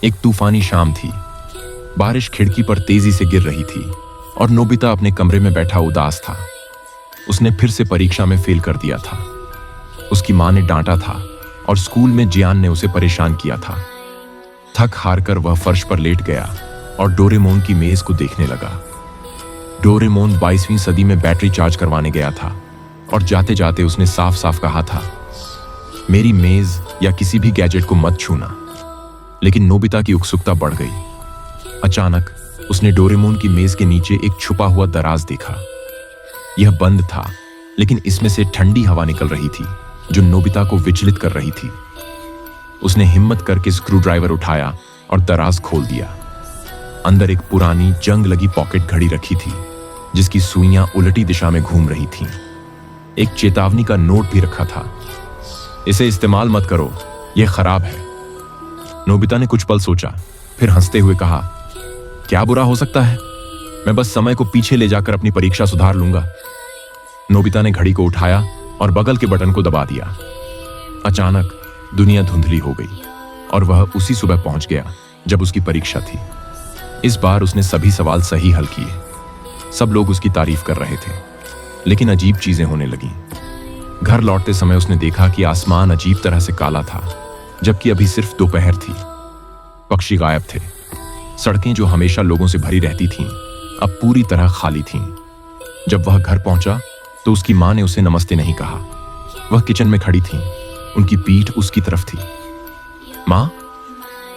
एक तूफानी शाम थी। बारिश खिड़की पर तेजी से गिर रही थी और नोबिता अपने कमरे में बैठा उदास था। उसने फिर से परीक्षा में फेल कर दिया था। उसकी मां ने डांटा था और स्कूल में जियान ने उसे परेशान किया था। थक हार कर वह फर्श पर लेट गया और डोरेमोन की मेज को देखने लगा। डोरेमोन 22वीं सदी में बैटरी चार्ज करवाने गया था और जाते जाते उसने साफ साफ कहा था, मेरी मेज या किसी भी गैजेट को मत छूना। लेकिन नोबिता की उत्सुकता बढ़ गई। अचानक उसने डोरेमोन की मेज के नीचे एक छुपा हुआ दराज देखा। यह बंद था, लेकिन इसमें से ठंडी हवा निकल रही थी जो नोबिता को विचलित कर रही थी। उसने हिम्मत करके स्क्रूड्राइवर उठाया और दराज खोल दिया। अंदर एक पुरानी जंग लगी पॉकेट घड़ी रखी थी जिसकी सुइयां उलटी दिशा में घूम रही थीं। एक चेतावनी का नोट भी रखा था, इसे इस्तेमाल मत करो, यह खराब है। नोबिता ने कुछ पल सोचा, फिर हंसते हुए कहा, क्या बुरा हो सकता है, मैं बस समय को पीछे ले जाकर अपनी परीक्षा सुधार लूंगा। नोबिता ने घड़ी को उठाया और बगल के बटन को दबा दिया। अचानक दुनिया धुंधली हो गई और वह उसी सुबह पहुंच गया जब उसकी परीक्षा थी। इस बार उसने सभी सवाल सही हल किए। सब लोग उसकी तारीफ कर रहे थे, लेकिन अजीब चीजें होने लगीं। घर लौटते समय उसने देखा कि आसमान अजीब तरह से काला था, जबकि अभी सिर्फ दोपहर थी। पक्षी गायब थे। सड़कें जो हमेशा लोगों से भरी रहती थीं, अब पूरी तरह खाली थीं। जब वह घर पहुंचा तो उसकी मां ने उसे नमस्ते नहीं कहा। वह किचन में खड़ी थीं, उनकी पीठ उसकी तरफ थी। मां?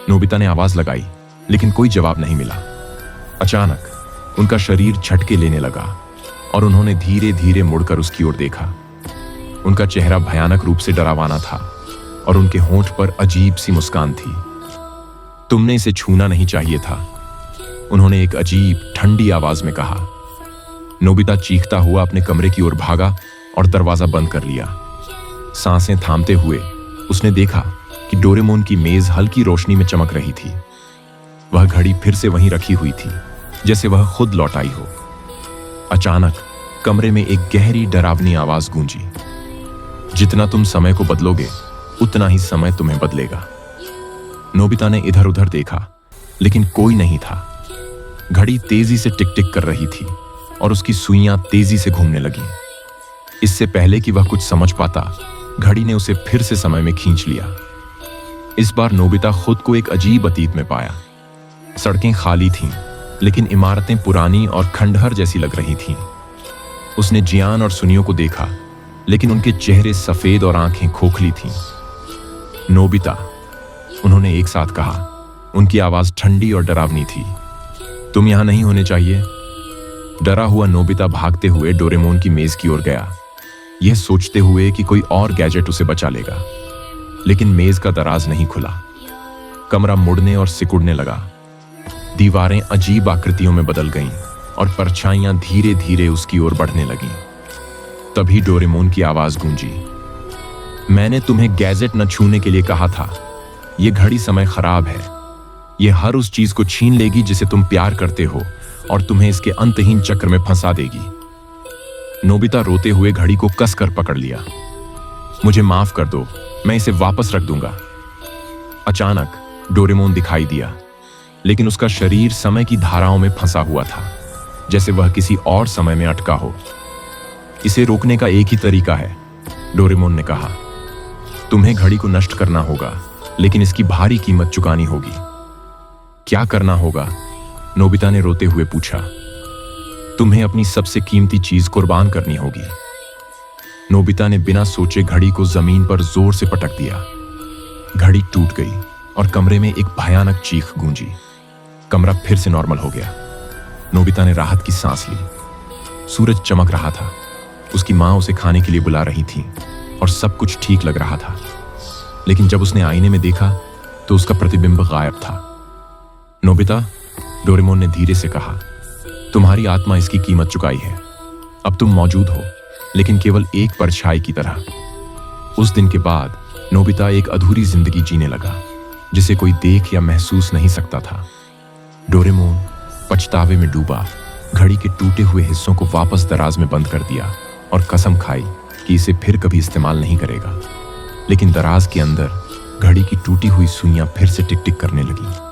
नोबिता ने आवाज लगाई, लेकिन कोई जवाब नहीं मिला। अचानक उनका शरीर झटके लेने लगा और उन्होंने धीरे धीरे मुड़कर उसकी ओर देखा। उनका चेहरा भयानक रूप से डरावाना था और उनके होंठ पर अजीब सी मुस्कान थी। तुमने इसे छूना नहीं चाहिए था, उन्होंने एक अजीब ठंडी आवाज में कहा। नोबिता चीखता हुआ अपने कमरे की ओर भागा और दरवाजा बंद कर लिया। सांसें थामते हुए उसने देखा कि डोरेमोन की मेज हल्की रोशनी में चमक रही थी। वह घड़ी फिर से वहीं रखी हुई थी, जैसे वह खुद लौट आई हो। अचानक कमरे में एक गहरी डरावनी आवाज गूंजी, जितना तुम समय को बदलोगे उतना ही समय तुम्हें बदलेगा। नोबिता ने इधर उधर देखा, लेकिन कोई नहीं था। घड़ी तेजी से टिक टिक कर रही थी और उसकी सुइयां तेजी से घूमने लगीं। इससे पहले कि वह कुछ समझ पाता, घड़ी ने उसे फिर से समय में खींच लिया। इस बार नोबिता खुद को एक अजीब अतीत में पाया। सड़कें खाली थीं, लेकिन इमारतें पुरानी और खंडहर जैसी लग रही थीं। उसने जियान और सुनियो को देखा, लेकिन उनके चेहरे सफेद और आंखें खोखली थीं। नोबिता, उन्होंने एक साथ कहा। उनकी आवाज ठंडी और डरावनी थी। तुम यहां नहीं होने चाहिए। डरा हुआ नोबिता भागते हुए डोरेमोन की मेज की ओर गया, यह सोचते हुए कि कोई और गैजेट उसे बचा लेगा। लेकिन मेज का दराज नहीं खुला। कमरा मुड़ने और सिकुड़ने लगा। दीवारें अजीब आकृतियों में बदल गईं और परछाइयां धीरे धीरे उसकी ओर बढ़ने लगीं। तभी डोरेमोन की आवाज गूंजी, मैंने तुम्हें गैजेट न छूने के लिए कहा था। यह घड़ी समय खराब है। यह हर उस चीज को छीन लेगी जिसे तुम प्यार करते हो और तुम्हें इसके अंतहीन चक्र में फंसा देगी। नोबिता रोते हुए घड़ी को कसकर पकड़ लिया। मुझे माफ कर दो, मैं इसे वापस रख दूंगा। अचानक डोरेमोन दिखाई दिया, लेकिन उसका शरीर समय की धाराओं में फंसा हुआ था, जैसे वह किसी और समय में अटका हो। इसे रोकने का एक ही तरीका है, डोरेमोन ने कहा। तुम्हें घड़ी को नष्ट करना होगा, लेकिन इसकी भारी कीमत चुकानी होगी। क्या करना होगा? नोबिता ने रोते हुए पूछा। तुम्हें अपनी सबसे कीमती चीज कुर्बान करनी होगी। नोबिता ने बिना सोचे घड़ी को जमीन पर जोर से पटक दिया। घड़ी टूट गई और कमरे में एक भयानक चीख गूंजी। कमरा फिर से नॉर्मल हो गया। नोबिता ने राहत की सांस ली। सूरज चमक रहा था। उसकी मां उसे खाने के लिए बुला रही थी और सब कुछ ठीक लग रहा था। लेकिन जब उसने आईने में देखा तो उसका प्रतिबिंब गायब था। नोबिता, डोरेमोन ने धीरे से कहा, तुम्हारी आत्मा इसकी कीमत चुकाई है। अब तुम मौजूद हो, लेकिन केवल एक परछाई की तरह। उस दिन के बाद नोबिता एक अधूरी जिंदगी जीने लगा, जिसे कोई देख या महसूस नहीं सकता था। डोरेमोन पछतावे में डूबा, घड़ी के टूटे हुए हिस्सों को वापस दराज में बंद कर दिया और कसम खाई कि इसे फिर कभी इस्तेमाल नहीं करेगा। लेकिन दराज के अंदर घड़ी की टूटी हुई सुइयां फिर से टिक टिक करने लगी।